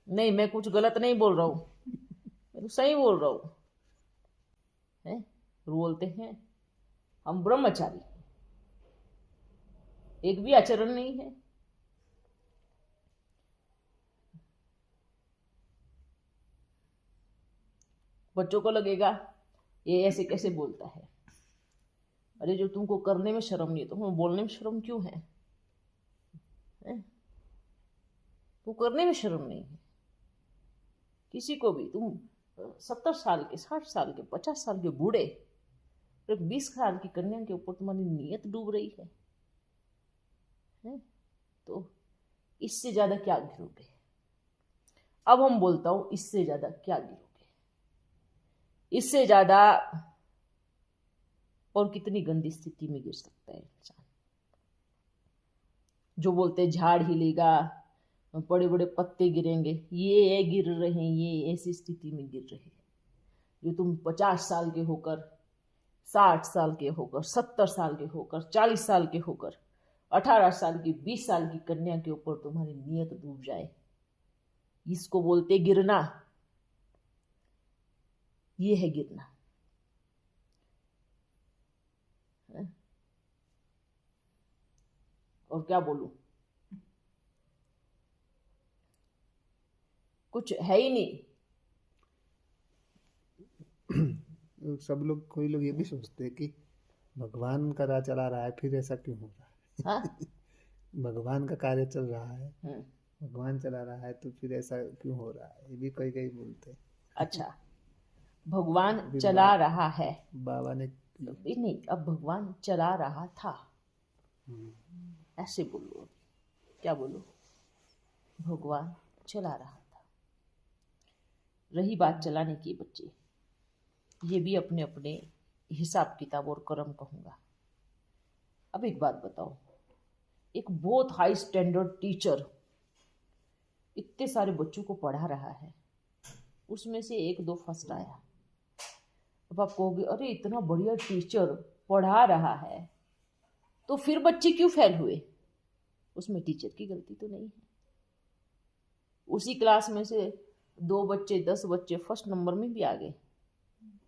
नहीं, मैं कुछ गलत नहीं बोल रहा हूँ, मैं तो सही बोल रहा हूँ। है बोलते हैं हम ब्रह्मचारी, एक भी आचरण नहीं है। बच्चों को लगेगा ये ऐसे कैसे बोलता है। अरे जो तुमको करने में शर्म नहीं है, तो बोलने में शर्म क्यों है? तुम करने में शर्म नहीं है किसी को भी। तुम 70 साल के, 60 साल के, 50 साल के बूढ़े, एक 20 साल की कन्या के ऊपर तुम्हारी नीयत डूब रही है, तो इससे ज्यादा क्या गिरोगे? अब हम बोलता हूं, इससे ज्यादा क्या गिरोगे? इससे ज्यादा और कितनी गंदी स्थिति में गिर सकता है इंसान? जो बोलते झाड़ हिलेगा, बड़े बड़े पत्ते गिरेंगे, ये गिर रहे हैं, ये ऐसी स्थिति में गिर रहे हैं। जो तुम 50 साल के होकर, 60 साल के होकर, 70 साल के होकर, 40 साल के होकर, 18 साल की, 20 साल की कन्या के ऊपर तुम्हारी नीयत डूब जाए, इसको बोलते गिरना। ये है गिरना। और क्या बोलूं, कुछ है ही नहीं। सब लोग, कोई लोग ये भी सोचते हैं कि भगवान का राह चला रहा है, फिर ऐसा क्यों हो रहा है? हाँ? भगवान का कार्य चल रहा है, भगवान चला रहा है, तो फिर ऐसा क्यों हो रहा है? ये भी कई कई बोलते हैं। अच्छा, भगवान अभी चला रहा है बाबा ने नहीं, अब भगवान चला रहा था, ऐसे बोलो। क्या बोलो? भगवान चला रहा था। रही बात चलाने की बच्चे, ये भी अपने अपने हिसाब किताब और कर्म कहूंगा। अब एक बात बताओ, एक बहुत हाई स्टैंडर्ड टीचर इतने सारे बच्चों को पढ़ा रहा है, उसमें से 1-2 फर्स्ट आया। अब आप कहोगे अरे इतना बढ़िया टीचर पढ़ा रहा है, तो फिर बच्चे क्यों फेल हुए? उसमें टीचर की गलती तो नहीं है। उसी क्लास में से 2 बच्चे, 10 बच्चे फर्स्ट नंबर में भी आ गए,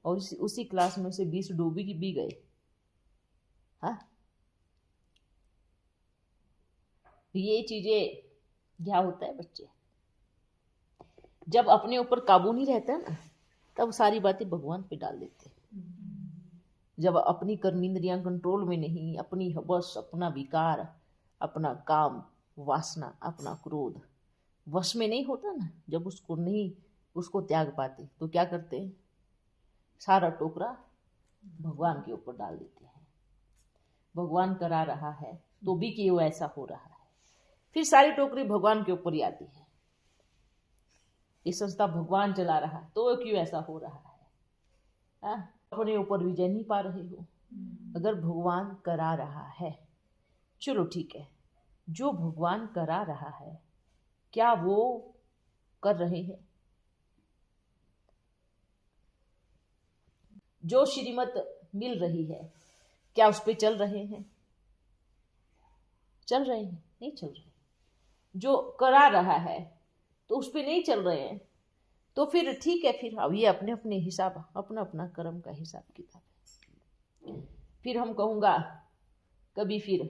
और उसी क्लास में से 20 डूबी भी गए। हाँ, ये चीजें क्या होता है बच्चे, जब अपने ऊपर काबू नहीं रहता ना, तब सारी बातें भगवान पे डाल देते हैं। जब अपनी कर्मेंद्रियां कंट्रोल में नहीं, अपनी हवस, अपना विकार, अपना काम, वासना, अपना क्रोध वश में नहीं होता ना, जब उसको त्याग पाते, तो क्या करते हैं? सारा टोकरा भगवान के ऊपर डाल देते हैं। भगवान करा रहा है तो भी क्यों ऐसा हो रहा है? फिर सारी टोकरी भगवान के ऊपर ही आती है। ये संस्था भगवान चला रहा तो क्यों ऐसा हो रहा है? अपने ऊपर विजय नहीं पा रहे हो। अगर भगवान करा रहा है, चलो ठीक है, जो भगवान करा रहा है, क्या वो कर रहे हैं? जो श्रीमत मिल रही है, क्या उस पे चल रहे हैं? चल रहे हैं? नहीं चल रहे। जो करा रहा है तो उस पे नहीं चल रहे हैं, तो फिर ठीक है, फिर अब ये अपने अपने हिसाब, अपना अपना कर्म का हिसाब किताब है। फिर हम कहूँगा कभी फिर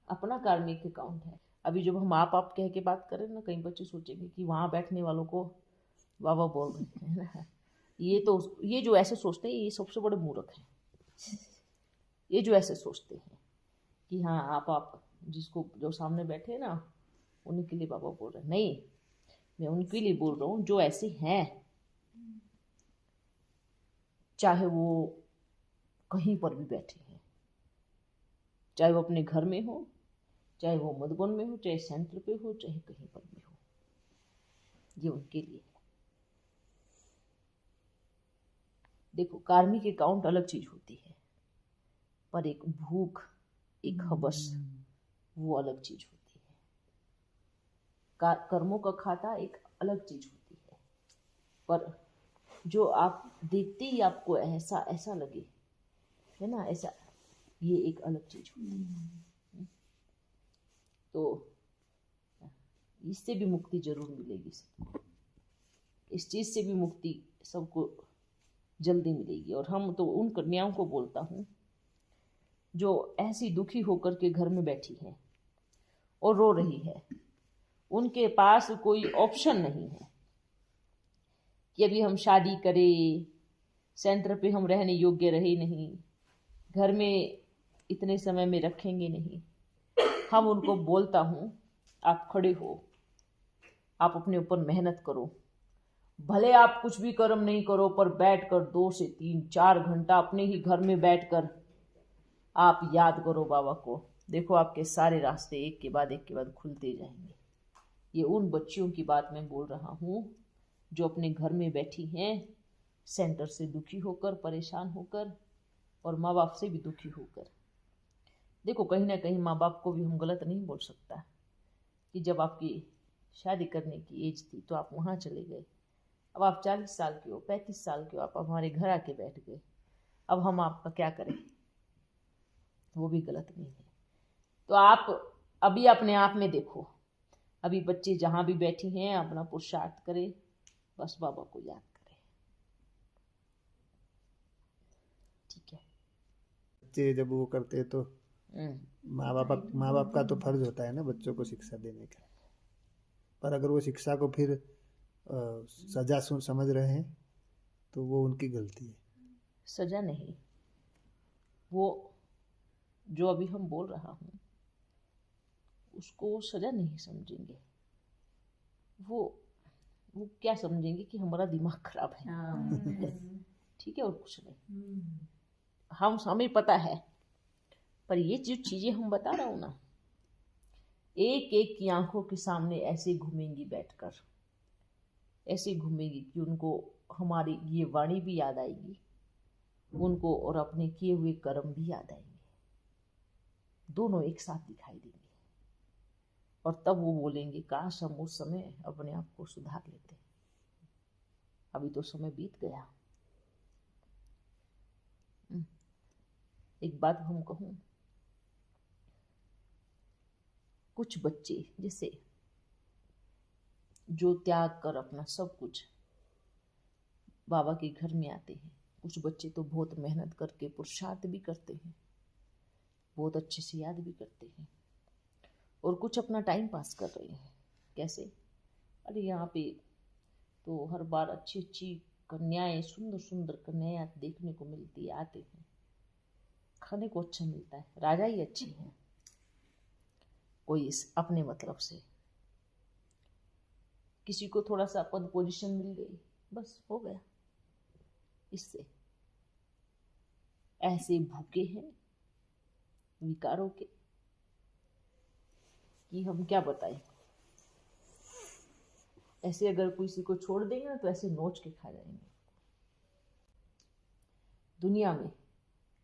अपना कार्मिक अकाउंट है। अभी जब हम आप कह के बात करें ना, कई बच्चे सोचेंगे कि वहाँ बैठने वालों को वाह बोल रहे हैं ना। ये जो ऐसे सोचते हैं, ये सबसे बड़े मूर्ख हैं। ये जो ऐसे सोचते हैं कि हाँ आप जिसको जो सामने बैठे हैं ना, उनके लिए बाबा बोल रहे हैं। नहीं, मैं उनके लिए बोल रहा हूँ जो ऐसे हैं, चाहे वो कहीं पर भी बैठे हैं, चाहे वो अपने घर में हो, चाहे वो मधुबन में हो, चाहे सेंटर पे हो, चाहे कहीं पर भी हो, ये उनके लिए है। देखो, कार्मिक अकाउंट अलग चीज होती है, पर एक भूख, एक हवस, वो अलग चीज होती है। कर्मों का खाता एक अलग चीज होती है, पर जो आप देखते ही आपको ऐसा ऐसा लगे, है ना, ऐसा, ये एक अलग चीज होती है। तो इससे भी मुक्ति जरूर मिलेगी सबको, इस चीज़ से भी मुक्ति सबको जल्दी मिलेगी। और हम तो उन कन्याओं को बोलता हूँ जो ऐसी दुखी होकर के घर में बैठी हैं और रो रही है, उनके पास कोई ऑप्शन नहीं है कि अभी हम शादी करें, सेंटर पे हम रहने योग्य रहे नहीं, घर में इतने समय में रखेंगे नहीं। हम उनको बोलता हूँ आप खड़े हो, आप अपने ऊपर मेहनत करो, भले आप कुछ भी कर्म नहीं करो, पर बैठकर 2 से 3 4 घंटा अपने ही घर में बैठकर आप याद करो बाबा को। देखो आपके सारे रास्ते एक के बाद खुलते जाएंगे। ये उन बच्चियों की बात मैं बोल रहा हूँ जो अपने घर में बैठी हैं, सेंटर से दुखी होकर, परेशान होकर, और माँ बाप से भी दुखी होकर। देखो कहीं ना कहीं माँ बाप को भी हम गलत नहीं बोल सकता कि जब आपकी शादी करने की एज थी तो आप वहाँ चले गए, अब आप 40 साल के हो, 35 साल के हो, आप हमारे घर आके बैठ गए, अब हम आपका क्या करें? वो भी गलत नहीं है। तो आप अभी अपने आप में देखो, अभी बच्चे जहाँ भी बैठी हैं अपना पुरुषार्थ करें, बस बाबा को याद करें, ठीक है। बच्चे जब वो करते हैं तो माँ बाप का तो फर्ज होता है ना बच्चों को शिक्षा देने का, पर अगर वो शिक्षा को फिर सजा समझ रहे हैं तो वो उनकी गलती है। सजा नहीं, वो जो अभी हम बोल रहा हूँ उसको सजा नहीं समझेंगे, वो क्या समझेंगे कि हमारा दिमाग खराब है, ठीक है, और कुछ नहीं। हमें पता है, पर ये जो चीजें हम बता रहा हूँ ना, एक एक की आंखों के सामने ऐसे घूमेंगी बैठकर, ऐसे घूमेंगी कि उनको हमारी ये वाणी भी याद आएगी उनको, और अपने किए हुए कर्म भी याद आएंगे, दोनों एक साथ दिखाई देंगे। और तब वो बोलेंगे काश हम उस समय अपने आप को सुधार लेते, अभी तो समय बीत गया। एक बात हम कहूँ, कुछ बच्चे जैसे जो त्याग कर अपना सब कुछ बाबा के घर में आते हैं, कुछ बच्चे तो बहुत मेहनत करके पुरुषार्थ भी करते हैं, बहुत अच्छे से याद भी करते हैं, और कुछ अपना टाइम पास कर रहे हैं। कैसे? अरे यहाँ पे तो हर बार अच्छी अच्छी कन्याएं, सुंदर सुंदर कन्याएं देखने को मिलती है, आते हैं, खाने को अच्छा मिलता है, राजा ही अच्छी है, कोई इस अपने मतलब से, किसी को थोड़ा सा पद पोजीशन मिल गई, बस हो गया। इससे ऐसे भूखे हैं विकारों के कि हम क्या बताएं। ऐसे अगर किसी को छोड़ देंगे ना तो ऐसे नोच के खा जाएंगे। दुनिया में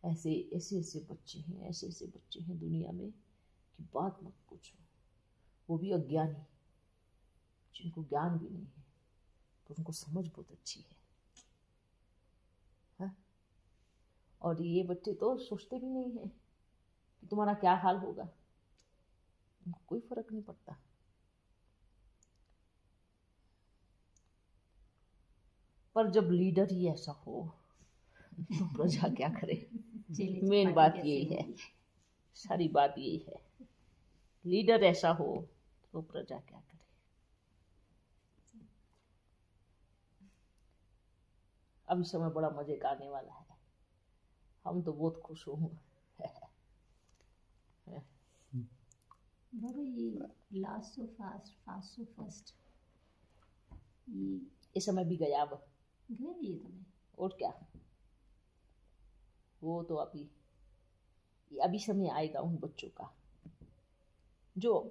ऐसे ऐसे बच्चे हैं दुनिया में कि बात मत पूछो, वो भी अज्ञानी, जिनको ज्ञान भी नहीं है, तो उनको समझ बहुत अच्छी है, हाँ? और ये बच्चे तो सोचते भी नहीं है कि तुम्हारा क्या हाल होगा, उनको कोई फर्क नहीं पड़ता। पर जब लीडर ही ऐसा हो तो प्रजा क्या करे? मेन बात यही है, सारी बात यही है, लीडर ऐसा हो तो प्रजा क्या करे? अभी समय बड़ा मजे का आने वाला है, हम तो बहुत खुश हूँ। बाबा ये last so fast, fast so first, ये समय भी गया, अब गया ये तो नहीं, और क्या, वो तो अभी समय आएगा उन बच्चों का जो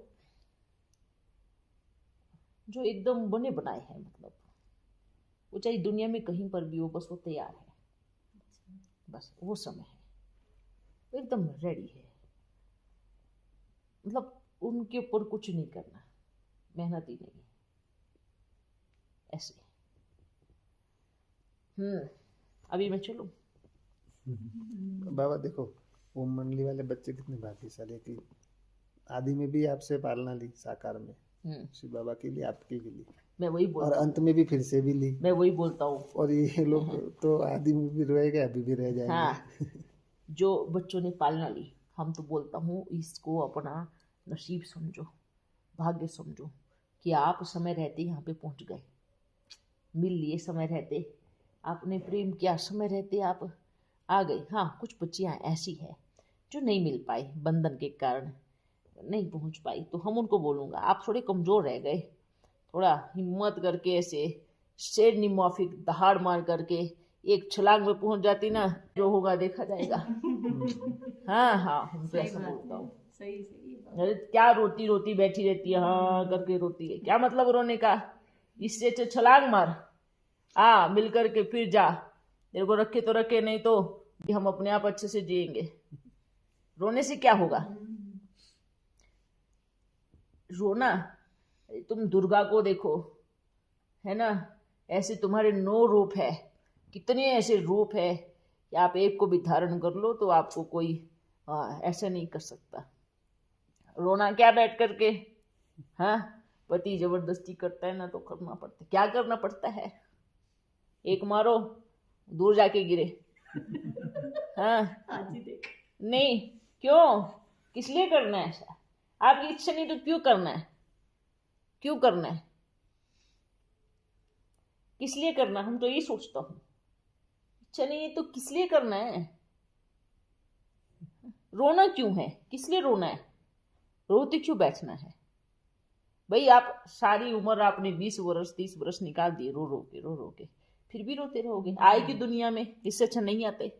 एकदम बने बनाए हैं, मतलब वो चाहे दुनिया में कहीं पर भी हो, बस वो तैयार है, बस वो समय है, वो एकदम रेडी है, मतलब उनके ऊपर कुछ नहीं करना, मेहनत ही नहीं, ऐसे। अभी मैं चलूं? बाबा देखो ओम मंडली वाले बच्चे कितने भाग्यशाली कि आदि में भी आपसे पालना ली साकार में, शिव बाबा के लिए, आपके के लिए, मैं वही और बोलता अंत में भी फिर से भी ली। मैं वही बोलता हूँ। और ये लोग तो आदि में भी रह गए, अभी भी रह जाएंगे। हाँ, जो बच्चों ने पालना ली, हम तो बोलता हूँ इसको अपना नसीब समझो, भाग्य समझो कि आप समय रहते यहाँ पे पहुँच गए, मिल लिए समय रहते, आपने प्रेम किया समय रहते, आप आ गए। हाँ, कुछ बच्चियाँ ऐसी हैं जो नहीं मिल पाई, बंधन के कारण नहीं पहुँच पाई, तो हम उनको बोलूँगा आप थोड़े कमज़ोर रह गए, थोड़ा हिम्मत करके ऐसे शेरनी माफिक दहाड़ मार करके एक छलांग में पहुंच जाती ना, जो होगा देखा जाएगा। हाँ हाँ, हम तो ऐसा बोलता हूँ। सही सही बात। अरे क्या रोती रोती बैठी रहती है, हाँ करके रोती है, क्या मतलब रोने का? इससे अच्छा छलांग मार, आ मिल करके फिर जा, तेरे को रखे तो रखे, नहीं तो हम अपने आप अच्छे से जिएंगे। रोने से क्या होगा? रोना, तुम दुर्गा को देखो, है ना, ऐसे तुम्हारे 9 रूप है, कितने ऐसे रूप है कि आप एक को भी धारण कर लो तो आपको कोई ऐसा नहीं कर सकता। रोना क्या बैठ करके? हाँ, पति जबरदस्ती करता है ना तो करना पड़ता है। क्या करना पड़ता है? एक मारो, दूर जाके गिरे। हाँ, आज ही देख। नहीं, क्यों, किस लिए करना है ऐसा? आपकी इच्छा नहीं तो क्यों करना है? क्यों करना है? किस लिए करना? हम तो यही सोचता हूँ, इच्छा नहीं है तो किस लिए करना है? रोना क्यों है? किस लिए रोना है? रोते क्यों बैठना है? भाई आप सारी उम्र आपने 20 वर्ष 30 वर्ष निकाल दिए रो रो के, फिर भी रोते रहोगे। आए की दुनिया में, इससे अच्छा नहीं आते,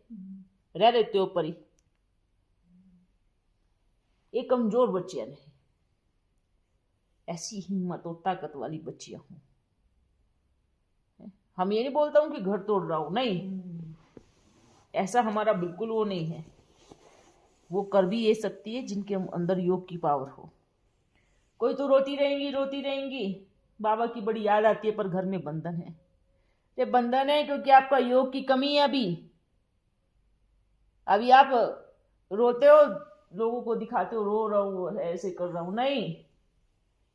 रह लेते हो परी। एक कमजोर बच्चियां नहीं, ऐसी हिम्मत और ताकत वाली बच्चियां हूं। हम ये नहीं बोलता हूं कि घर तोड़ रहा हूं, नहीं, ऐसा हमारा बिल्कुल वो नहीं है। वो कर भी ये सकती है जिनके अंदर योग की पावर हो। कोई तो रोती रहेंगी, बाबा की बड़ी याद आती है, पर घर में बंधन है। ये बंधन है क्योंकि आपका योग की कमी है। अभी आप रोते हो, लोगों को दिखाते हो रो रहा हूं, ऐसे कर रहा हूं, नहीं,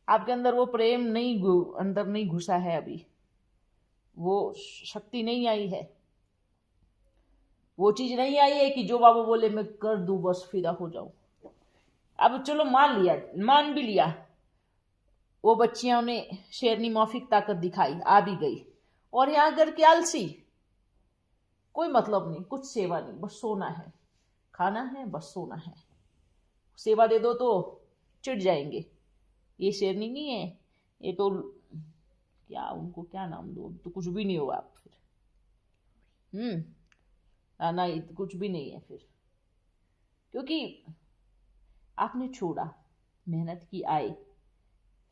आपके अंदर वो प्रेम नहीं, अंदर नहीं घुसा है, अभी वो शक्ति नहीं आई है, वो चीज नहीं आई है कि जो बाबू बोले मैं कर दूं, बस फिदा हो जाऊं। अब चलो मान भी लिया, वो बच्चियों ने शेरनी मौफिक ताकत दिखाई, आ भी गई, और यहां करके आलसी, कोई मतलब नहीं, कुछ सेवा नहीं, बस सोना है, खाना है, बस सोना है। सेवा दे दो तो चिढ़ जाएंगे, ये शेरनी नहीं है, ये तो क्या, उनको क्या नाम दो, तो कुछ भी नहीं हो आप फिर। ना, ये तो कुछ भी नहीं है फिर, क्योंकि आपने छोड़ा, मेहनत की, आए,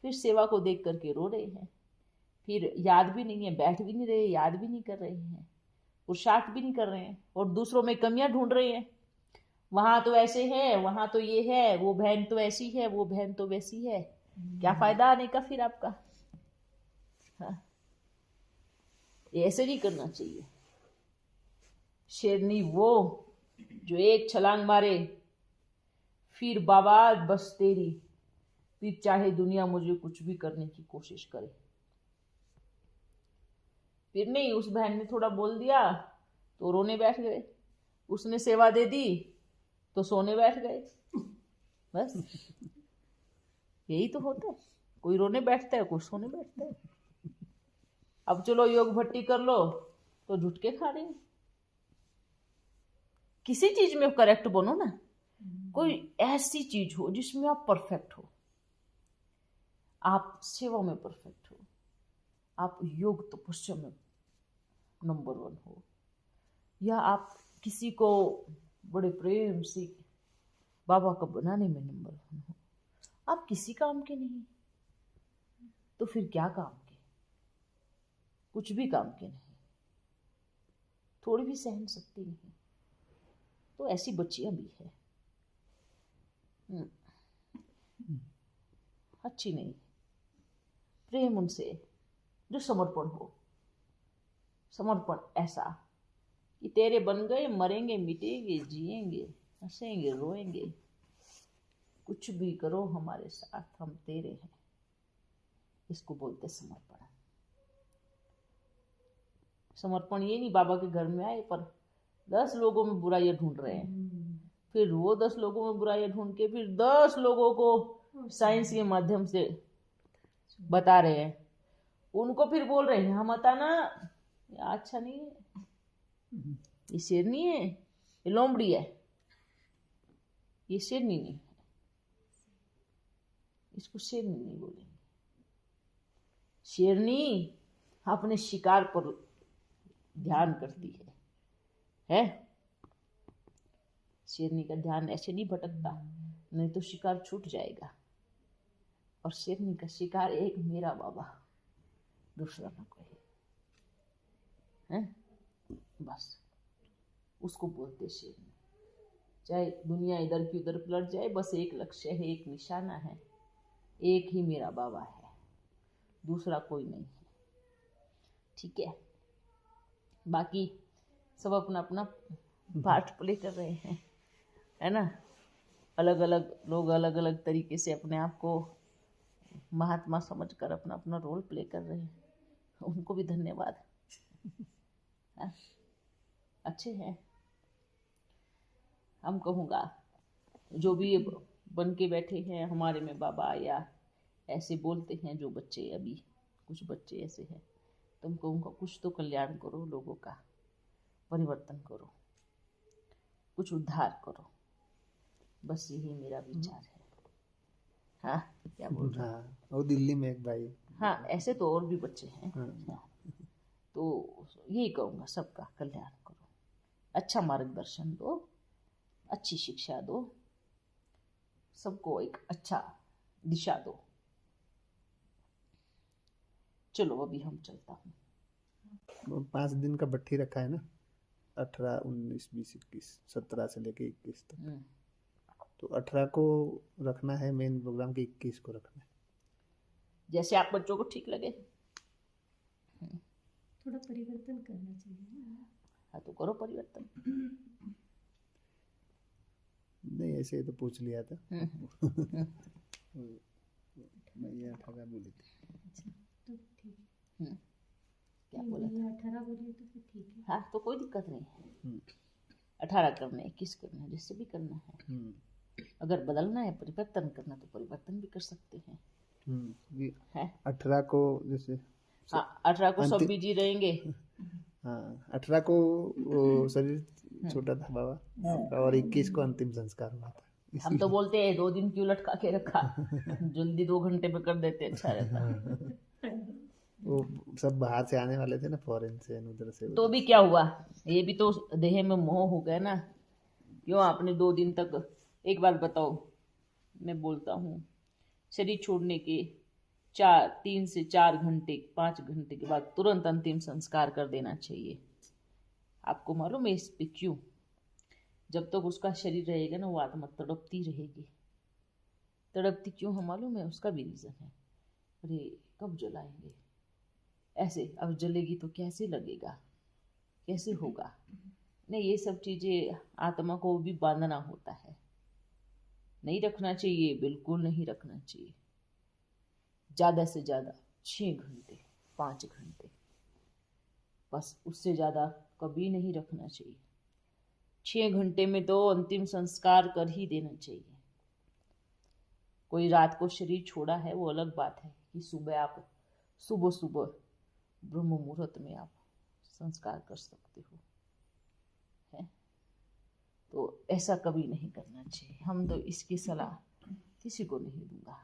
फिर सेवा को देख करके रो रहे हैं, फिर याद भी नहीं है, बैठ भी नहीं रहे, याद भी नहीं कर रहे हैं, पुरुषार्थ भी नहीं कर रहे हैं, और दूसरों में कमियां ढूंढ रहे हैं। वहां तो ऐसे है, वहां तो ये है, वो बहन तो ऐसी है, वो बहन तो वैसी है, क्या फायदा आने का फिर आपका? हाँ, ऐसे नहीं करना चाहिए। शेरनी वो जो एक छलांग मारे, फिर बाबा बस तेरी, फिर चाहे दुनिया मुझे कुछ भी करने की कोशिश करे। फिर नहीं, उस बहन ने थोड़ा बोल दिया तो रोने बैठ गए, उसने सेवा दे दी तो सोने बैठ गए, बस यही तो होता है। कोई रोने बैठता है, कोई सोने बैठता है। अब चलो योग भट्टी कर लो तो झुटके खा रहे हैं। किसी चीज में करेक्ट बनो ना, कोई ऐसी चीज हो जिसमें आप परफेक्ट हो, आप सेवा में परफेक्ट हो, आप योग तपस्या में नंबर 1 हो, या आप किसी को बड़े प्रेम से बाबा का बनाने में नंबर 1 हो, आप किसी काम के नहीं, तो फिर क्या काम के? कुछ भी काम के नहीं, थोड़ी भी सहन शक्ति नहीं, तो ऐसी बच्चियां भी है, अच्छी नहीं। प्रेम उनसे जो समर्पण हो, समर्पण ऐसा कि तेरे बन गए, मरेंगे मिटेंगे जिएंगे हंसेंगे रोएंगे, कुछ भी करो हमारे साथ, हम तेरे हैं, इसको बोलते समर्पण। समर्पण ये नहीं बाबा के घर में आए पर 10 लोगों में बुराइयां ढूंढ रहे हैं, फिर वो 10 लोगों में बुराइयां ढूंढ के फिर 10 लोगों को साइंस के माध्यम से बता रहे हैं, उनको फिर बोल रहे हैं हम बताना ये अच्छा नहीं है, ये शेरनी है, ये लोमड़ी है, ये शेरनी नहीं है, इसको शेरनी नहीं बोलेंगे। शेरनी अपने शिकार पर ध्यान करती है? शेरनी का ध्यान ऐसे नहीं भटकता, नहीं तो शिकार छूट जाएगा। और शेरनी का शिकार एक मेरा बाबा, दूसरा ना कोई है, बस उसको बोलते शेरनी। चाहे दुनिया इधर की उधर पलट जाए, बस एक लक्ष्य है, एक निशाना है, एक ही मेरा बाबा है, दूसरा कोई नहीं है। ठीक है, बाकी सब अपना अपना पार्ट प्ले कर रहे हैं, है ना। अलग अलग लोग अलग अलग तरीके से अपने आप को महात्मा समझकर अपना अपना रोल प्ले कर रहे हैं, उनको भी धन्यवाद। अच्छे हैं। हम कहूँगा जो भी बन के बैठे हैं हमारे में बाबा, या ऐसे बोलते हैं जो बच्चे, अभी कुछ बच्चे ऐसे हैं, तुम कहूँगा कुछ तो कल्याण करो, लोगों का परिवर्तन करो, कुछ उद्धार करो, बस यही मेरा विचार है। हाँ, क्या बोल रहा? हाँ, वो दिल्ली में एक भाई। हाँ, ऐसे तो और भी बच्चे हैं। हाँ। तो यही कहूँगा, सबका कल्याण करो, अच्छा मार्गदर्शन दो, अच्छी शिक्षा दो, सबको एक अच्छा दिशा दो। चलो अभी हम चलता हूँ। वो 5 दिन का भट्टी रखा है ना, 18, 19, 20, 21, 17 से लेके 21 तक। तो 18 को रखना है मेन प्रोग्राम, के 21 को रखना है, जैसे आप बच्चों को ठीक लगे। थोड़ा परिवर्तन करना चाहिए। हाँ, तो करो परिवर्तन। नहीं ऐसे ही तो पूछ लिया था। भैया 18 बोले थे। अच्छा, तो ठीक है। क्या बोला था? 18 बोले तो फिर ठीक है। हाँ, तो कोई दिक्कत नहीं है। 18 करना है, 21 करना है, जिससे भी करना है। अगर बदलना है, परिवर्तन करना, तो परिवर्तन भी कर सकते हैं। है 18 को जैसे, हाँ, 18 को सब बिजी रहेंगे। हाँ, 18 को वो शरीर छोटा था बाबा, और 21 को अंतिम संस्कार हुआ था। हम तो बोलते हैं 2 दिन क्यों लटका के रखा, जल्दी 2 घंटे में कर देते, अच्छा रहता। वो सब बाहर से आने वाले थे ना, फॉरेन से, उधर से। तो भी क्या हुआ, ये भी तो देह में मोह हो गया ना। क्यों आपने 2 दिन तक, एक बार बताओ, मैं बोलता हूँ शरीर छोड़ने के 3 से 4 घंटे 5 घंटे के बाद तुरंत अंतिम संस्कार कर देना चाहिए। आपको मालूम है इस पे क्यों? जब तक उसका शरीर रहेगा ना, वो आत्मा तड़पती रहेगी। तड़पती क्यों है मालूम है? उसका भी रीज़न है। अरे कब जलाएंगे, ऐसे अब जलेगी तो कैसे लगेगा, कैसे होगा। नहीं, ये सब चीज़ें आत्मा को भी बांधना होता है, नहीं रखना चाहिए, बिल्कुल नहीं रखना चाहिए। ज़्यादा से ज़्यादा 6 घंटे 5 घंटे, बस उससे ज़्यादा कभी नहीं रखना चाहिए। 6 घंटे में तो अंतिम संस्कार कर ही देना चाहिए। कोई रात को शरीर छोड़ा है वो अलग बात है, कि सुबह सुबह ब्रह्म मुहूर्त में आप संस्कार कर सकते हो, है? तो ऐसा कभी नहीं करना चाहिए। हम तो इसकी सलाह किसी को नहीं दूंगा।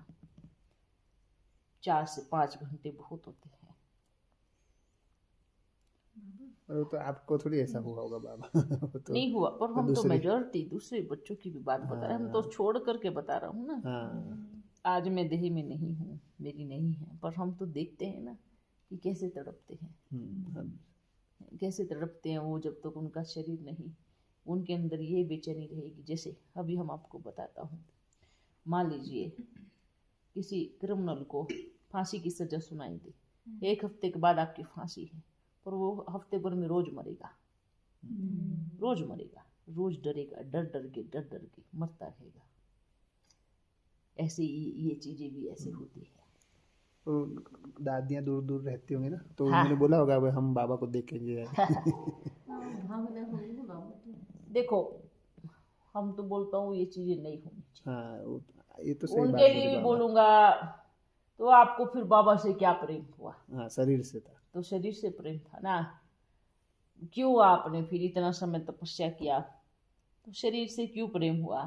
4 से 5 घंटे बहुत होते हैं। वो तो आपको थोड़ी ऐसा हुआ होगा बाबा। तो नहीं हुआ, पर हम तो मेजॉरिटी दूसरे बच्चों की भी बात बता रहे हैं। हम तो छोड़ करके बता रहा हूँ ना। आज मैं देह में नहीं हूँ, मेरी नहीं है, पर हम तो देखते हैं ना कि कैसे तड़पते हैं, कैसे तड़पते हैं वो। जब तक उनका शरीर नहीं, उनके अंदर ये बेचैनी रहेगी। जैसे अभी हम आपको बताता हूँ, मान लीजिए किसी क्रिमिनल को फांसी की सजा सुनाई दी, 1 हफ्ते के बाद आपकी फांसी है, पर वो हफ्ते भर में रोज मरेगा, रोज मरेगा, रोज डरेगा, डर डर के मरता रहेगा। ऐसे ही ये चीज़ें भी ऐसे होती है। तो दादियाँ दूर दूर रहती होंगी ना, तो हाँ। उन्होंने बोला होगा भाई हम बाबा को देखेंगे। हाँ, भावना होगी ना बाबा की। देखो हम तो बोलता हूँ ये चीजें नहीं होनी चाहिए। हाँ ये तो सही बात उनके बोली लिए भी बाबा। बोलूंगा तो आपको फिर बाबा से क्या प्रेम हुआ? हाँ शरीर से था। तो शरीर से प्रेम था ना, क्यों आपने फिर इतना समय तपस्या किया, तो शरीर से क्यों प्रेम हुआ?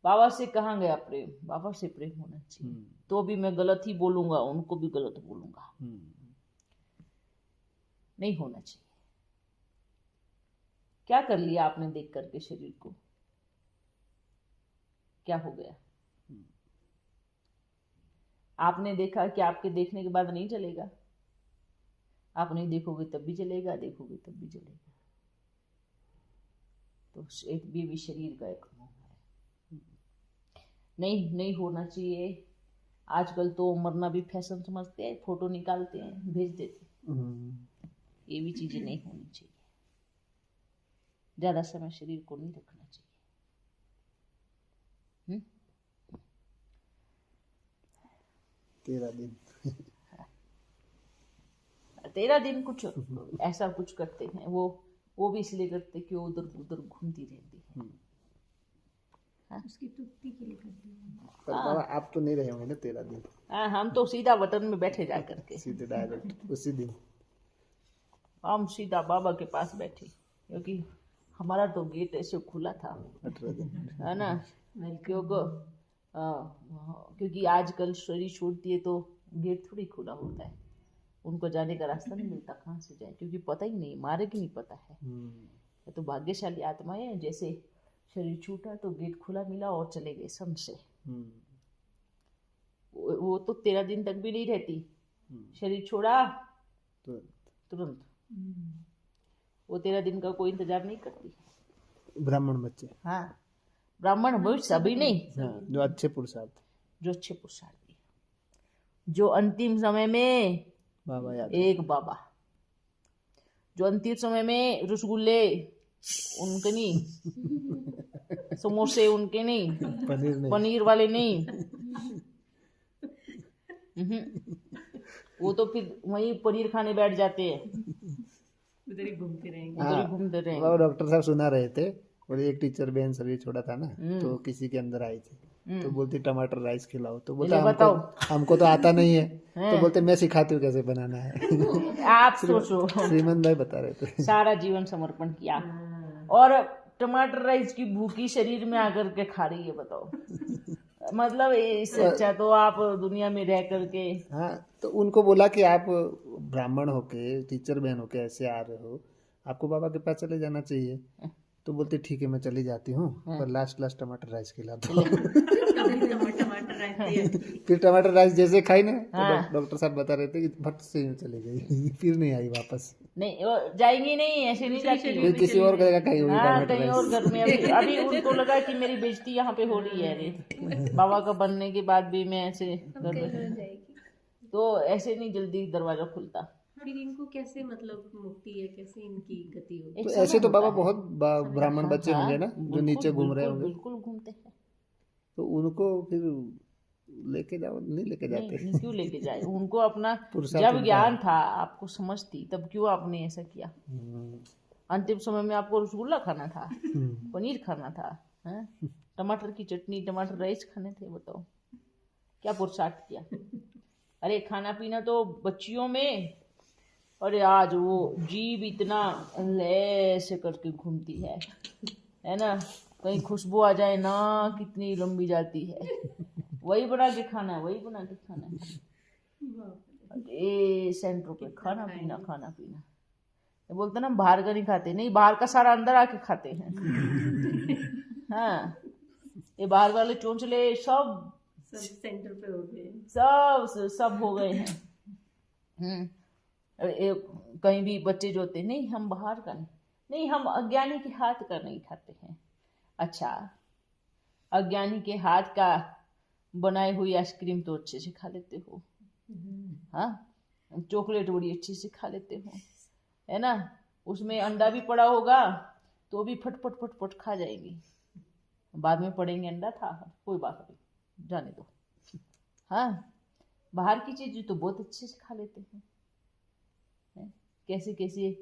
बाबा से कहाँ गया प्रेम? बाबा से प्रेम होना चाहिए। तो भी मैं गलत ही बोलूंगा, उनको भी गलत बोलूंगा, नहीं होना चाहिए। क्या कर लिया आपने देख करके शरीर को? क्या हो गया? आपने देखा कि आपके देखने के बाद नहीं चलेगा, आप नहीं देखोगे तब भी चलेगा, देखोगे तब भी चलेगा। तो एक भी शरीर का एक मोह है, नहीं होना चाहिए। आजकल तो मरना भी फैशन समझते हैं, फोटो निकालते हैं भेज देते हैं। ये भी चीजें नहीं होनी चाहिए। ज्यादा समय शरीर को नहीं रखना चाहिए। 13 दिन 13 दिन कुछ ऐसा कुछ करते हैं, वो भी इसलिए करते कि वो उधर उधर घूमती रहती है। उसकी तृप्ति के लिए करते हैं। पर बाबा आप तो नहीं रहे होंगे ना 13 दिन? हाँ, हम तो सीधा वतन में बैठे जा करके, सीधे डायरेक्ट उसी दिन। हम सीधा बाबा के पास बैठे, क्योंकि हमारा तो गेट ऐसे खुला था, 18 दिन है ना। क्योंकि आजकल शरीर छोड़ती है तो गेट थोड़ी खुला होता है, उनको जाने का रास्ता नहीं मिलता, कहाँ से जाए, क्योंकि पता ही नहीं, मारे की नहीं पता है। ये तो भाग्यशाली आत्माएं हैं, जैसे शरीर छूटा तो गेट खुला मिला और चले गए सन से। वो तो 13 दिन तक भी नहीं रहती, शरीर छोड़ा तुरंत। वो 13 दिन का कोई इंतजार नहीं करती। ब्राह्मण बच्चे, हाँ ब्राह्मण वही सभी नहीं, हाँ जो अच्छे पुरुषार्थ, जो अच्छे पुरुषार्थी, जो अंतिम समय में बाबा याद एक बाबा, जो अंतिम समय में रसगुल्ले उनके नहीं, समोसे उनके नहीं, पनीर वाले नहीं। वो तो फिर वहीं पनीर खाने बैठ जाते हैं, उधर ही घूमते रहेंगे। उधर ही घूमते रहेंगे। वो डॉक्टर साहब सुना रहे थे, और एक टीचर बहन शरीर छोड़ा था ना, तो किसी के अंदर आई थी, तो बोलती टमाटर राइस खिलाओ, तो बोलता हमको तो आता नहीं है, तो बोलते मैं सिखाती हूँ कैसे बनाना है। आप सोचो, श्रीमंत भाई बता रहे थे, सारा जीवन समर्पण किया और टमाटर राइस की भूखी शरीर में आकर के खा रही है, बताओ। मतलब इससे अच्छा तो आप दुनिया में रह करके। हाँ तो उनको बोला कि आप ब्राह्मण होके, टीचर बहन होके ऐसे आ रहे हो, आपको बाबा के पास चले जाना चाहिए। तो बोलते ठीक है मैं चली जाती हूँ, पर लास्ट टमाटर राइस खिला दो। फिर टमाटर राइस जैसे खाई ना, तो डॉक्टर साहब बता रहे थे कि फट से चली गई, फिर नहीं आई वापस। नहीं वो जाएंगी नहीं, ऐसे नहीं जाती, फिर किसी और जगह खाई होगी हाँ टमाटर कहीं राइस। और घर में। अभी उनको लगा कि मेरी बेइज्जती यहाँ पे हो रही है, अरे बाबा का बनने के बाद भी मैं ऐसे घर में, तो ऐसे नहीं जल्दी दरवाजा खुलता। फिर इनको कैसे मतलब मुक्ति है, कैसे इनकी गति होगी? तो ऐसे तो बाबा बहुत ब्राह्मण बच्चे होंगे ना जो नीचे घूम रहे होंगे, बिल्कुल घूमते हैं। तो उनको फिर लेके जाओ, नहीं लेके जाते? नहीं क्यों लेके जाए, उनको अपना जब ज्ञान था, आपको समझ थी, तब क्यों आपने ऐसा किया? अंतिम समय में आपको रसगुल्ला खाना था, पनीर खाना था, टमाटर की चटनी, टमाटर राइस खाने थे, बताओ क्या पुरुषार्थ किया? अरे खाना पीना तो बच्चियों में, अरे आज वो जीभ इतना ऐसे करके घूमती है ना, कहीं खुशबू आ जाए ना, कितनी लंबी जाती है। वही बना के खाना है, वही बना के खाना है। ये सेंटर पे खाना पीना ये बोलते ना बाहर का नहीं खाते, नहीं बाहर का सारा अंदर आके खाते हैं। हाँ ये बाहर वाले चोंचले सब सेंटर पे हो गए, सब हो गए हैं। कहीं भी बच्चे जो होते नहीं हम बाहर का नहीं, हम अज्ञानी के हाथ का नहीं खाते हैं। अच्छा अज्ञानी के हाथ का बनाई हुई आइसक्रीम तो अच्छे से खा लेते हो, हाँ चॉकलेट बड़ी अच्छे से खा लेते हो, है ना, उसमें अंडा भी पड़ा होगा तो भी फट खा जाएंगी, बाद में पड़ेंगे अंडा था, कोई बात नहीं जाने दो। हाँ बाहर की चीज़ें तो बहुत अच्छे से खा लेते हैं, हैं? कैसे कैसे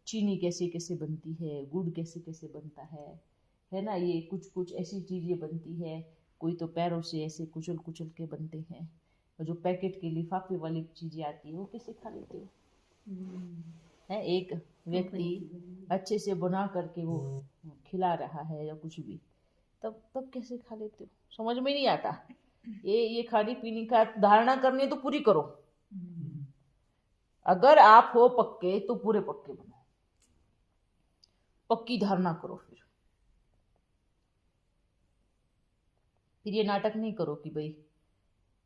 चीनी कैसे कैसे बनती है, गुड़ कैसे कैसे बनता है ना। ये कुछ कुछ ऐसी चीज़ें बनती है, कोई तो पैरों से ऐसे कुचल कुचल के बनते हैं, और जो पैकेट के लिफाफे वाली चीज़ें आती है वो कैसे खा लेते हो, है। एक व्यक्ति अच्छे से बना करके वो खिला रहा है या कुछ भी, तब तब कैसे खा लेते हो, समझ में नहीं आता। ये खाने पीने का धारणा करनी है तो पूरी करो। अगर आप हो पक्के तो पूरे पक्के बनो, पक्की धारणा करो। फिर ये नाटक नहीं करो कि भाई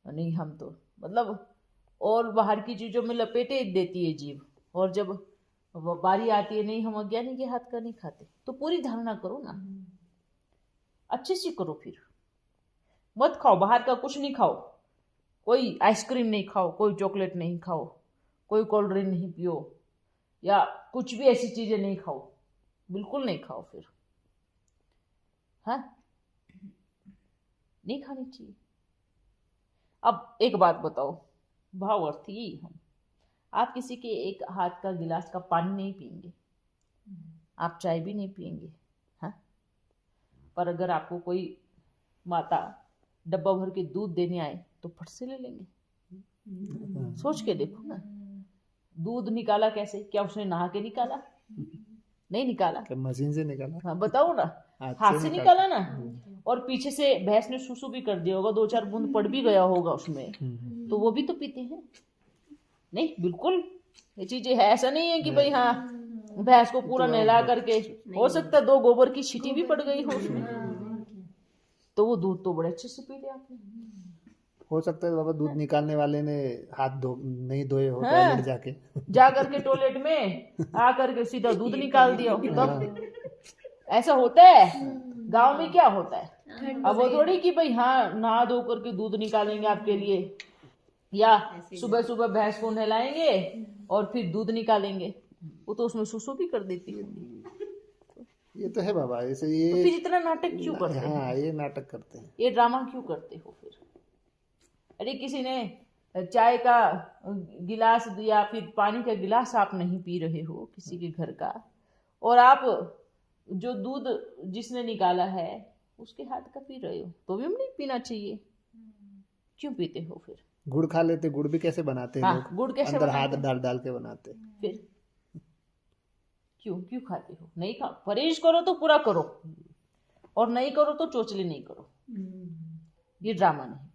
नहीं हम तो मतलब, और बाहर की चीजों में लपेटे देती है जीव, और जब बारी आती है नहीं हम अज्ञानी के हाथ का नहीं खाते, तो पूरी धारणा करो ना, अच्छे से करो। फिर मत खाओ, बाहर का कुछ नहीं खाओ, कोई आइसक्रीम नहीं खाओ, कोई चॉकलेट नहीं खाओ, कोई कोल्ड ड्रिंक नहीं पियो, या कुछ भी ऐसी चीजें नहीं खाओ, बिल्कुल नहीं खाओ। फिर हाँ, नहीं खानी चाहिए। अब एक बात बताओ, भाव अर्थ यही हम, आप किसी के एक हाथ का गिलास का पानी नहीं पिएंगे, आप चाय भी नहीं पिएंगे, हाँ। पर अगर आपको कोई माता डब्बा भर के दूध देने आए तो फट से ले लेंगे। सोच के देखो ना, दूध निकाला कैसे, क्या उसने नहा के निकाला? नहीं निकाला, मशीन से निकाला। हाँ बताओ ना, हाथ से निकाला ना। और पीछे से भैंस ने सुसु भी कर दिया होगा, 2-4 बूंद पड़ भी गया होगा उसमें, तो वो भी तो पीते हैं। नहीं, बिल्कुल ये चीजें है, ऐसा नहीं है कि भाई हाँ भैंस को पूरा नहला करके, हो सकता है 2 गोबर की छींटी भी पड़ गई हो उसमें, तो वो दूध तो बड़े अच्छे से पी लिया आपने। हो सकता है बाबा दूध निकालने वाले ने हाथ नहीं धोए हो, हाँ, टॉयलेट जाके जा करके टॉयलेट में आ करके सीधा दूध निकाल दिया। तब ऐसा होता है गांव में, क्या होता है अब वो थोड़ी कि भाई हाँ नहा धो करके दूध निकालेंगे आपके लिए, या सुबह सुबह भैंस को नहलाएंगे और फिर दूध निकालेंगे, वो तो उसमें सुसु भी कर देती है। ये तो है बाबा, ऐसे तो ये फिर इतना नाटक क्यों करते हैं? हाँ, ये नाटक करते हैं, ये ड्रामा क्यों करते हो फिर? अरे किसी ने चाय का गिलास या फिर पानी का गिलास आप नहीं पी रहे हो किसी के घर का, और आप जो दूध जिसने निकाला है उसके हाथ का पी रहे हो, तो भी नहीं पीना चाहिए। क्यों पीते हो फिर? गुड़ खा लेते, गुड़ भी कैसे बनाते हैं हाँ, लोग, गुड़ कैसे अंदर बनाते हाथ डाल डाल के बनाते। फिर क्यों क्यों खाते हो? नहीं खा, परहेज करो तो पूरा करो, और नहीं करो तो चोचले नहीं करो, ये ड्रामा नहीं करो।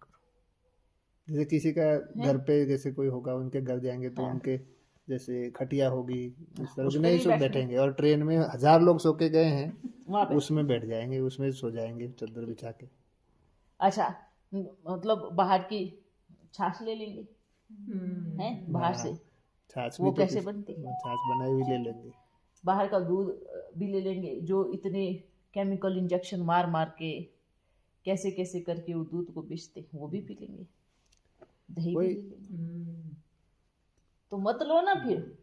जैसे किसी का घर पे जैसे कोई होगा, उनके घर जाएंगे तो उनके जैसे खटिया होगी, इस तरह से नहीं सो बैठेंगे, और ट्रेन में 1000 लोग सो के गए हैं, उसमें बैठ जाएंगे, उसमें सो जाएंगे चादर बिछा के। अच्छा, मतलब बाहर की छाछ ले लेंगे, हैं बाहर से, छाछ वो भी कैसे बनती है? छाछ बनाई हुई ले लेंगे। बाहर का दूध भी ले लेंगे, जो इतने केमिकल इंजेक्शन मार मार के कैसे कैसे करके वो दूध को बेचते हैं, वो भी पी लेंगे। दही भी ले लेंगे। तो मत लो ना फिर।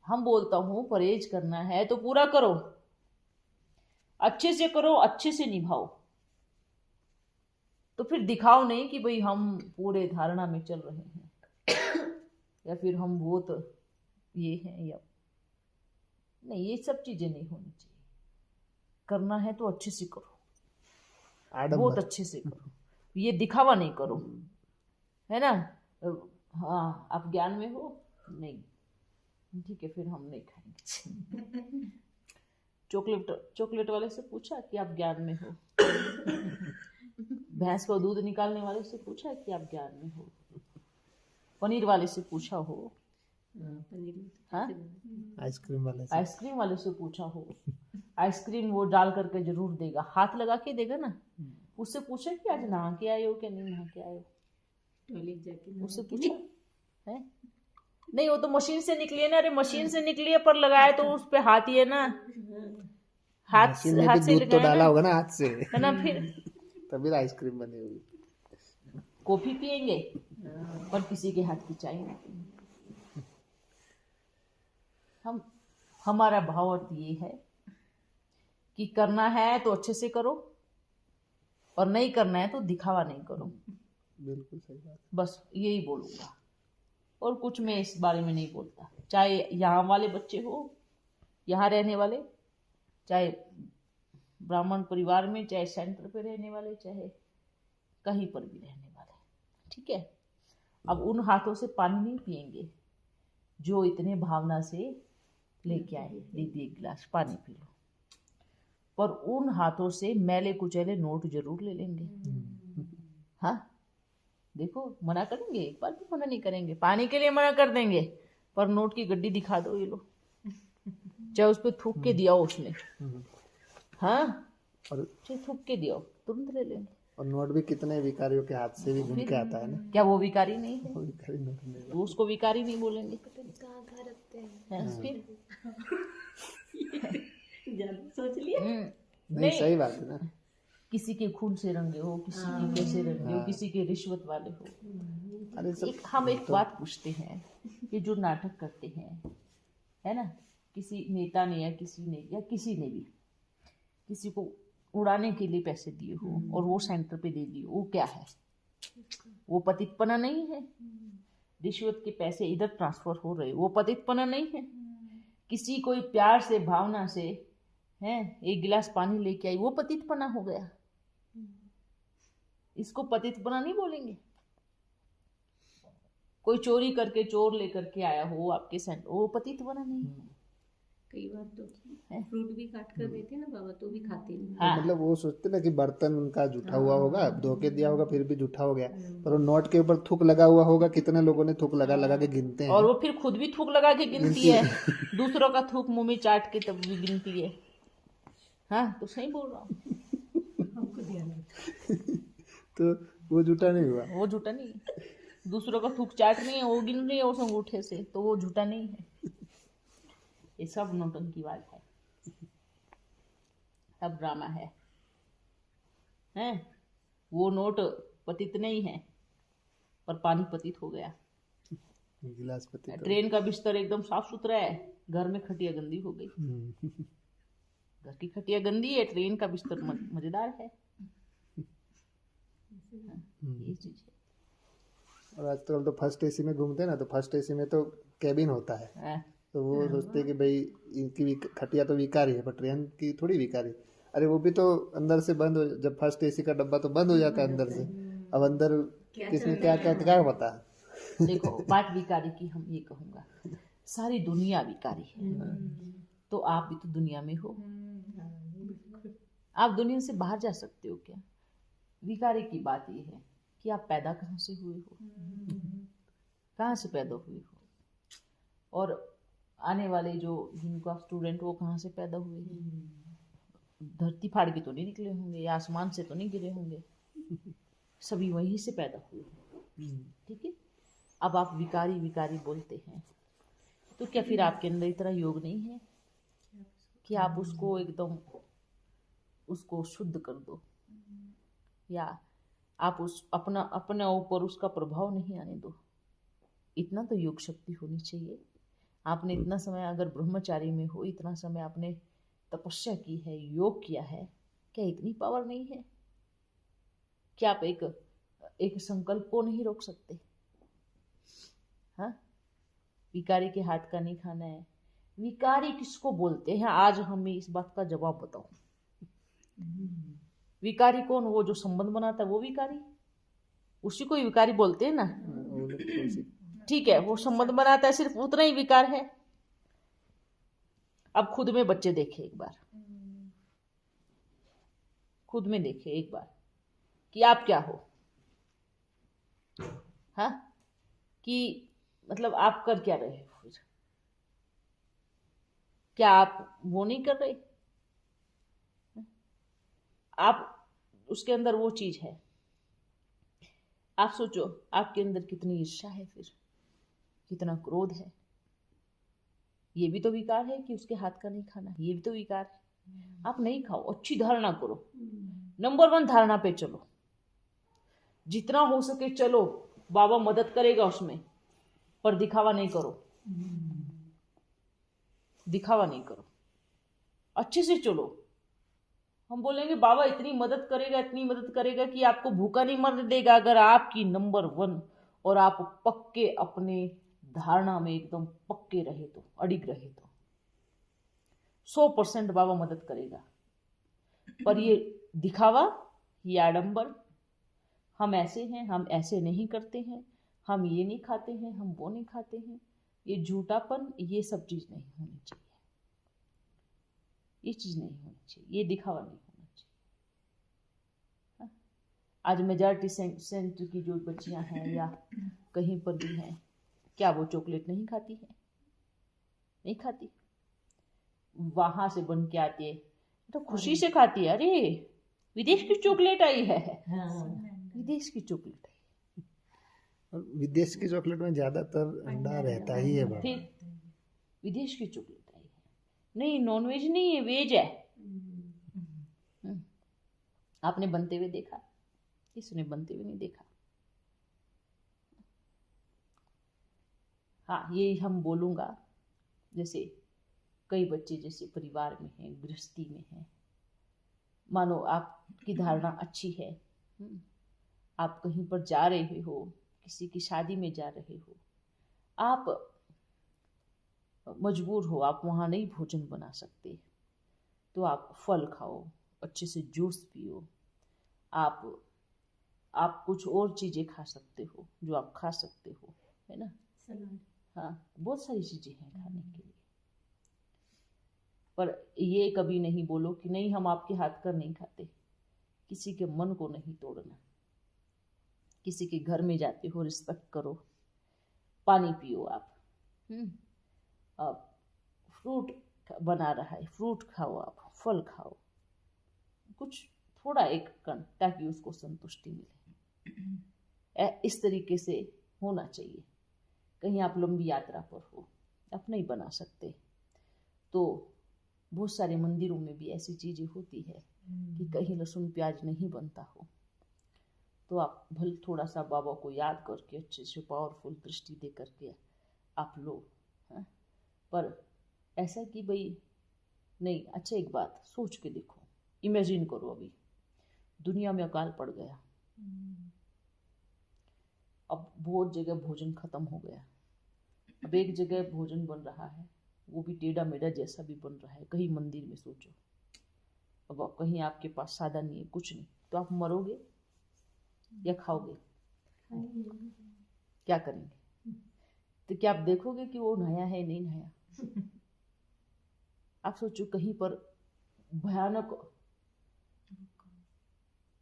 हम बोलता हूँ परहेज करना है तो पूरा करो, अच्छे से करो, अच्छे से निभाओ, तो फिर दिखाओ नहीं कि भाई हम पूरे धारणा में चल रहे हैं या फिर हम बहुत ये हैं, या नहीं, ये सब चीजें नहीं होनी चाहिए। करना है तो अच्छे से करो, बहुत अच्छे से करो, ये दिखावा नहीं करो, है ना। हाँ आप ज्ञान में हो, नहीं ठीक है फिर हम नहीं खाएंगे। चॉकलेट वाले से पूछा कि आप ज्ञान में हो, भैंस को दूध निकालने वाले से पूछा कि आप ज्ञान में हो, पनीर वाले से पूछा हो, हाँ आइसक्रीम वाले से पूछा हो, आइसक्रीम वो डाल करके जरूर देगा, हाथ लगा के देगा ना। उससे पूछा कि आज नहा के आए हो क्या नहीं नहा के आए हो, टॉयलेट जाके उससे पूछा है? नहीं, वो तो मशीन से निकली है ना। अरे मशीन से निकली है पर लगाए तो उस पे हाथ ही है ना, हाथ से दूध तो डाला होगा ना हाथ से, है ना, फिर तभी आइसक्रीम बनी हुई। कॉफी पियेंगे पर किसी के हाथ की चाय नहीं पियेंगे। हमारा भाव अर्थ ये है कि करना है तो अच्छे से करो, और नहीं करना है तो दिखावा नहीं करो। बिल्कुल सही बात। बस यही बोलूँगा, और कुछ मैं इस बारे में नहीं बोलता। चाहे यहाँ वाले बच्चे हो, यहाँ रहने वाले, चाहे ब्राह्मण परिवार में, चाहे सेंटर पे रहने वाले, चाहे कहीं पर भी रहने वाले, ठीक है। अब उन हाथों से पानी नहीं पिएंगे जो इतने भावना से लेके आए, दीदी एक गिलास पानी पी लो, पर उन हाथों से मैले कुचैले नोट जरूर ले लेंगे। हाँ, देखो, मना करेंगे, एक बार भी मना नहीं करेंगे, पानी के लिए मना कर देंगे, पर नोट की गड्डी दिखा दो, ये लो, चाहे उस पर थूक के दिया हो उसने, हाँ, और चाहे थूक के दिया हो, तुरंत ले लेंगे। और नोट भी कितने विकारियों के हाथ से भी घूम के आता है ना। क्या वो विकारी नहीं है? वो विकारी नोट नहीं। तो उसको विकारी नहीं बोलेंगे? कहाँ रखते हैं? हाँ, फिर सोच लिया। नहीं, सही बात है ना। किसी के खून से रंगे हो, किसी के कैसे रंगे हो, किसी के रिश्वत वाले हो। अरे हम एक बात पूछते हैं कि जो नाटक करते हैं, है ना, किसी नेता ने या किसी ने भी किसी को उड़ाने के लिए पैसे दिए हो और वो सेंटर पे दे दिए, वो क्या है? वो पतितपना नहीं है? रिश्वत के पैसे इधर ट्रांसफर हो रहे, वो पतितपना नहीं है? किसी कोई प्यार से, भावना से, है, एक गिलास पानी लेके आई, वो पतितपना हो गया? इसको पतितपना नहीं बोलेंगे। कोई चोरी करके, चोर लेकर के आया हो आपके सेंटर, वो पतितपना नहीं है? कई बार तो फ्रूट भी काट कर देते ना बाबा, तो भी खाते नहीं। हाँ। मतलब वो सोचते ना कि बर्तन उनका जूठा हुआ होगा, धोके दिया होगा, फिर भी जूठा हो गया, पर वो नोट के ऊपर थूक लगा हुआ होगा, कितने लोगों ने थूक लगा लगा के गिनते हैं। और वो फिर खुद भी थूक लगा के गिनती है, दूसरों का थूक मुंह में चाट के तब भी गिनती है। हाँ, तो सही बोल रहा हूँ। हमको ध्यान है। तो वो जूठा नहीं हुआ। वो झूठा नहीं है, दूसरों का थूक चाट नहीं है, वो गिन रही है उस अंगूठे से, तो वो झूठा नहीं है। ये सब नौटंकीवाद है, सब ड्रामा है, हैं? वो नोट पतित नहीं है, पर पानी पतित हो गया। गिलास पति तो। ट्रेन का बिस्तर एकदम साफ सुथरा है, घर में खटिया गंदी हो गई। घर की खटिया गंदी है, ट्रेन का बिस्तर मजेदार है। ये चीज है। और आजकल तो फर्स्ट एसी में घूमते हैं ना, तो फर्स्ट एसी में तो कैबिन होता है, हाँ, तो वो सोचते हैं कि भाई इनकी खटिया तो विकारी है, पर ट्रेन की थोड़ी विकारी। अरे वो भी तो अंदर से बंद हो, जब फर्स्ट एसी का डब्बा तो बंद हो जाता है अंदर से, अब अंदर किसमें क्या क्या क्या पता। देखो, बात विकारी की हम ये कहूँगा, सारी दुनिया विकारी है, तो आप भी तो दुनिया में हो। आप दुनिया से बाहर जा सकते हो क्या? विकारी की बात ये है कि आप पैदा कहाँ से हुए हो, कहाँ से पैदा हुए हो, और आने वाले जो जिनको आप स्टूडेंट, वो कहाँ से पैदा हुए हैं। धरती फाड़ के तो नहीं निकले होंगे, या आसमान से तो नहीं गिरे होंगे, सभी वहीं से पैदा हुए हैं, ठीक है। अब आप विकारी विकारी बोलते हैं, तो क्या फिर आपके अंदर इतना योग नहीं है कि आप उसको एकदम उसको शुद्ध कर दो, या आप उस अपने ऊपर उसका प्रभाव नहीं आने दो? इतना तो योग शक्ति होनी चाहिए। आपने इतना समय अगर ब्रह्मचारी में हो, इतना समय आपने तपस्या की है, योग किया है, क्या इतनी पावर नहीं है? क्या आप एक संकल्प को नहीं रोक सकते? हाँ, विकारी के हाथ का नहीं खाना है। विकारी किसको बोलते हैं? आज हमें इस बात का जवाब बताओ। विकारी कौन? वो जो संबंध बनाता है वो विकारी, उसी को ही विकारी बोलते हैं ना। ठीक है, वो संबंध बनाता है, सिर्फ उतना ही विकार है। अब खुद में बच्चे देखे एक बार, खुद में देखे एक बार कि आप क्या हो। हाँ, कि मतलब आप कर क्या रहे हो फिर? क्या आप वो नहीं कर रहे? आप उसके अंदर वो चीज है, आप सोचो आपके अंदर कितनी ईर्ष्या है, फिर कितना क्रोध है। ये भी तो विकार है कि उसके हाथ का नहीं खाना, ये भी तो विकार है। आप नहीं खाओ, अच्छी धारणा करो, नंबर 1 धारणा पे चलो, जितना हो सके चलो, बाबा मदद करेगा उसमें, पर दिखावा नहीं करो, दिखावा नहीं करो, अच्छे से चलो। हम बोलेंगे बाबा इतनी मदद करेगा कि आपको भूखा नहीं मरने देगा, अगर आपकी नंबर 1 और आप पक्के अपने धारणा में एकदम पक्के रहे तो, अडिग रहे तो 100% बाबा मदद करेगा। पर ये दिखावा, ये आडंबर, हम ऐसे हैं, हम ऐसे नहीं करते हैं, हम ये नहीं खाते हैं, हम वो नहीं खाते हैं, ये झूठापन, ये सब चीज नहीं होनी चाहिए। ये चीज नहीं होनी चाहिए, ये दिखावा नहीं होना चाहिए। हाँ? आज मेजॉरिटी सेंटर की जो बच्चियां हैं या कहीं पर भी हैं, क्या वो चॉकलेट नहीं खाती है? नहीं खाती। वहां से बन के आती है तो खुशी से खाती है, अरे विदेश की चॉकलेट आई है। विदेश की चॉकलेट आई। और विदेश की चॉकलेट में ज्यादातर अंडा रहता ही है बाबा। फिर विदेश की चॉकलेट आई है, नहीं नॉनवेज नहीं है, वेज है। आपने बनते हुए देखा? किसने बनते हुए नहीं देखा। हाँ, ये हम बोलूंगा, जैसे कई बच्चे जैसे परिवार में हैं, गृहस्थी में हैं, मानो आपकी धारणा अच्छी है, आप कहीं पर जा रहे हो, किसी की शादी में जा रहे हो, आप मजबूर हो, आप वहाँ नहीं भोजन बना सकते, तो आप फल खाओ, अच्छे से जूस पियो, आप कुछ और चीज़ें खा सकते हो जो आप खा सकते हो, है ना। सलाद। हाँ, बहुत सारी चीज़ें हैं खाने के लिए। पर ये कभी नहीं बोलो कि नहीं हम आपके हाथ का नहीं खाते। किसी के मन को नहीं तोड़ना। किसी के घर में जाते हो, रिस्पेक्ट करो, पानी पियो आप फ्रूट बना रहा है, फ्रूट खाओ, आप फल खाओ, कुछ थोड़ा एक कण, ताकि उसको संतुष्टि मिले। इस तरीके से होना चाहिए। कहीं आप लंबी यात्रा पर हो, आप नहीं बना सकते, तो बहुत सारे मंदिरों में भी ऐसी चीज़ें होती है कि कहीं लहसुन प्याज नहीं बनता हो, तो आप भले थोड़ा सा बाबा को याद करके अच्छे से पावरफुल दृष्टि दे करके आप लो। हाँ? पर ऐसा कि भाई नहीं, अच्छा एक बात सोच के देखो, इमेजिन करो, अभी दुनिया में अकाल पड़ गया, अब बहुत जगह भोजन खत्म हो गया, अब एक जगह भोजन बन रहा है, वो भी टेढ़ा मेढ़ा जैसा भी बन रहा है, कहीं मंदिर में, सोचो, अब कहीं आपके पास साधन नहीं है, कुछ नहीं, तो आप मरोगे या खाओगे? क्या करेंगे? तो क्या आप देखोगे कि वो नया है नहीं नया? आप सोचो, कहीं पर भयानक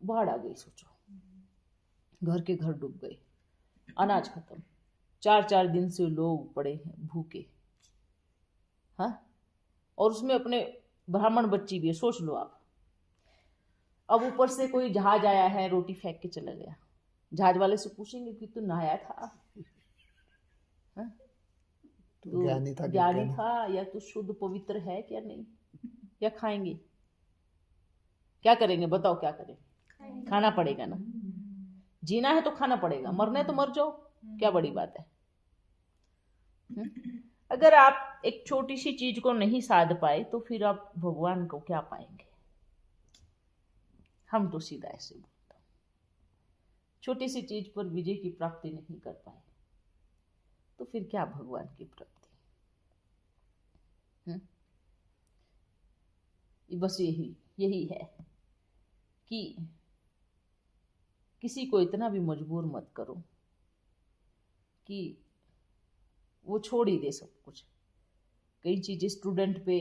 बाढ़ आ गई, सोचो, घर के घर डूब गए, अनाज खत्म, 4-4 दिन से लोग पड़े हैं भूखे। हाँ, और उसमें अपने ब्राह्मण बच्ची भी है, सोच लो आप। अब ऊपर से कोई जहाज आया है, रोटी फेंक के चला गया, जहाज वाले से पूछेंगे कि तू नहाया था? हाँ? तू ज्ञानी था या तू शुद्ध पवित्र है क्या नहीं? या खाएंगे? क्या करेंगे बताओ, क्या करें? खाना पड़ेगा ना, जीना है तो खाना पड़ेगा, मरना है तो मर जाओ, क्या बड़ी बात है। अगर आप एक छोटी सी चीज को नहीं साध पाए तो फिर आप भगवान को क्या पाएंगे? हम तो सीधा ऐसे बोलते हैं, छोटी सी चीज पर विजय की प्राप्ति नहीं कर पाए तो फिर क्या भगवान की प्राप्ति? बस यही है कि किसी को इतना भी मजबूर मत करो कि वो छोड़ ही दे सब कुछ। कई चीजें स्टूडेंट पे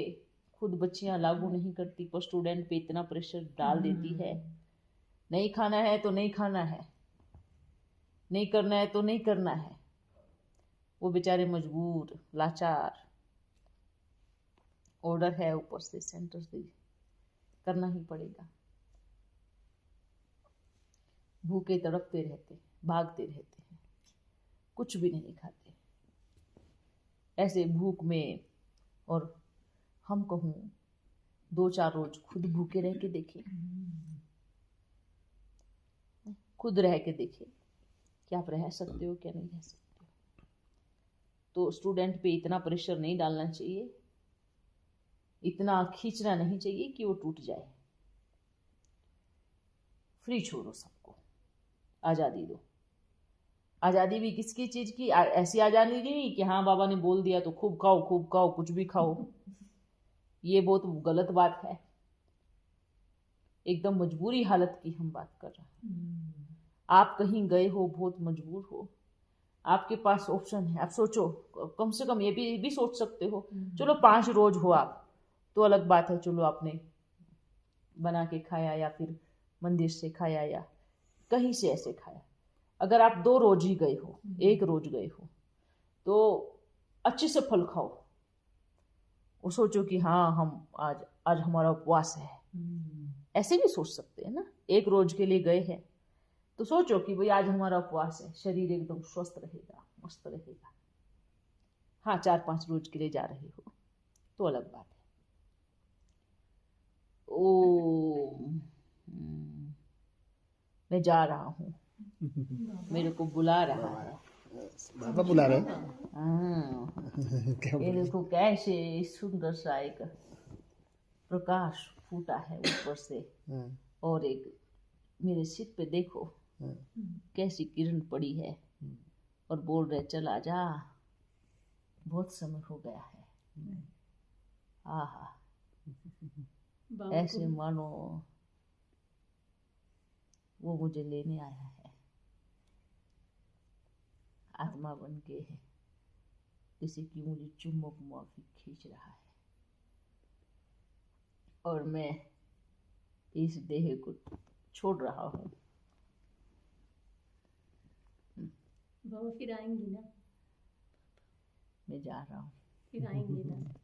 खुद बच्चियां लागू नहीं करती, पर स्टूडेंट पे इतना प्रेशर डाल देती है, नहीं खाना है तो नहीं खाना है, नहीं करना है तो नहीं करना है। वो बेचारे मजबूर, लाचार, ऑर्डर है ऊपर से, सेंटर से, करना ही पड़ेगा। भूखे तड़पते रहते, भागते रहते हैं, कुछ भी नहीं खाते, ऐसे भूख में। और हम कहूँ 2-4 रोज खुद भूखे रह के देखें, खुद रह के देखें कि आप रह सकते हो क्या नहीं रह सकते हो। तो स्टूडेंट पे इतना प्रेशर नहीं डालना चाहिए, इतना खींचना नहीं चाहिए कि वो टूट जाए। फ्री छोड़ो सबको, आज़ादी दो। आज़ादी भी किसकी चीज़ की? ऐसी आज़ादी नहीं कि हाँ बाबा ने बोल दिया तो खूब खाओ कुछ भी खाओ। ये बहुत गलत बात है। एकदम मजबूरी हालत की हम बात कर रहे हैं। आप कहीं गए हो, बहुत मजबूर हो, आपके पास ऑप्शन है, आप सोचो, कम से कम ये भी सोच सकते हो, चलो 5 रोज हो आप तो अलग बात है, चलो आपने बना के खाया या फिर मंदिर से खाया या कहीं से ऐसे खाया। अगर आप 2 रोज ही गए हो, 1 रोज गए हो, तो अच्छे से फल खाओ और सोचो कि हाँ हम आज हमारा उपवास है। ऐसे भी सोच सकते हैं ना। 1 रोज के लिए गए हैं तो सोचो कि भाई आज हमारा उपवास है, शरीर एकदम स्वस्थ रहेगा, मस्त रहेगा। हाँ 4-5 रोज के लिए जा रहे हो तो अलग बात है। ओ मैं जा रहा हूँ, मेरे को बुला रहा है। बाबा बुला रहे हैं। हाँ, क्या ये बोल देखो कैसे सुंदर सा एक प्रकाश फूटा है ऊपर से, हाँ, और एक मेरे सिर पे देखो हाँ, कैसी किरण पड़ी है, और बोल रहे चला जा, बहुत समय हो गया है। आहा, बाबा ऐसे को मानो वो मुझे लेने आया है, आत्मा बन के है, किसी की मुझे चुम्बक माफी खींच रहा है, और मैं इस देह को छोड़ रहा हूँ। बाबा फिर आएंगी ना? मैं जा रहा हूँ। फिर आएंगे ना?